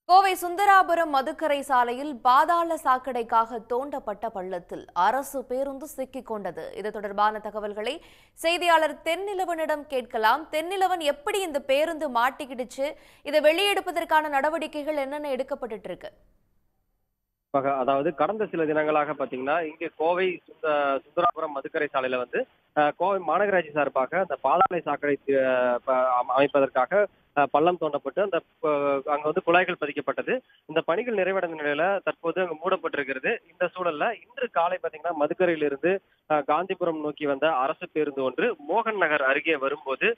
கோவை சுந்தராபுரம் மதுக்கரை சாலையில் பாதாள சாக்கடைக்காக தோண்டப்பட்ட பள்ளத்தில் அரசு பேருந்து சிக்கிக் கொண்டது. இது தொடர்பான தகவல்களை செய்தியாளர் தென்னிலவனிடம் கேட்கலாம். தென்னிலவன், எப்படி இந்த பேருந்து மாட்டிக்கிடுச்சு? இதை வெளியெடுப்பதற்கான நடவடிக்கைகள் என்னென்ன எடுக்கப்பட்டு இருக்கு? அதாவது கடந்த சில தினங்களாக பாத்தீங்கன்னா இங்க கோவை சுந்தராபுரம் மதுக்கரை சாலையில கோவை மாநகராட்சி சார்பாக அந்த பாதாள சாக்கடை அமைப்பதற்காக பள்ளம் தோண்டப்பட்டு அங்க குழாய்கள் பதிக்கப்பட்டது. இந்த பணிகள் நிறைவடைந்த நிலையில தற்போது அங்கு மூடப்பட்டிருக்கிறது. இந்த சூழல்ல இன்று காலை பாத்தீங்கன்னா மதுக்கரையிலிருந்து காந்திபுரம் நோக்கி வந்த அரசு பேருந்து ஒன்று மோகன் நகர் அருகே வரும்போது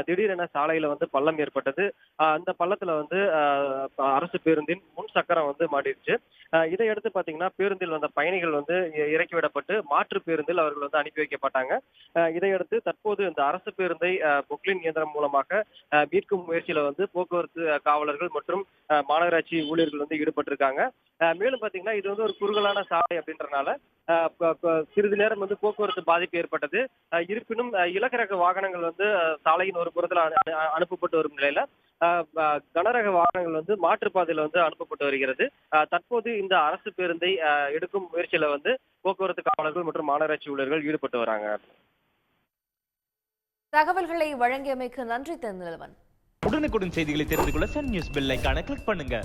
திடீரென சாலையில பள்ளம் ஏற்பட்டது. அந்த பள்ளத்துல அரசு பேருந்தின் முன் சக்கரம் மாட்டிருச்சு. இதையடுத்து பாத்தீங்கன்னா பேருந்தில் வந்த பயணிகள் இறக்கிவிடப்பட்டு மாற்று பேருந்தில் அவர்கள் அனுப்பி வைக்கப்பட்டாங்க. இதையடுத்து தற்போது இந்த அரசு பேருந்தை பொக்லின் இயந்திரம் மூலமாக மீட்கும் முயற்சியில போக்குவரத்து காவலர்கள் மற்றும் மாநகராட்சி ஊழியர்கள் ஈடுபட்டிருக்காங்க. மேலும் பாத்தீங்கன்னா இது ஒரு குறுகலான சாலை அப்படின்றனால சிறிது நேரம் போக்குவரத்து பாதிப்பு ஏற்பட்டது. இருப்பினும் இலகுரக வாகனங்கள் சாலையின் ஒரு புறத்தில் அனுப்பப்பட்டு வரும் நிலையில கனரக வாகனங்கள் மாற்றுப்பாதையில அனுப்பப்பட்டு வருகிறது. தற்போது இந்த அரசு பேருந்தை எடுக்கும் முயற்சியில போக்குவரத்து காவலர்கள் மற்றும் மாநகராட்சி ஊழியர்கள் ஈடுபட்டு வராங்க. தகவல்களை வழங்கியமைக்கு நன்றி தென்னிலவன். உடனுக்குடன் செய்திகளை தெரிந்து கொள்ள சன் நியூஸ் பெல் ஐகானை கிளிக் பண்ணுங்க.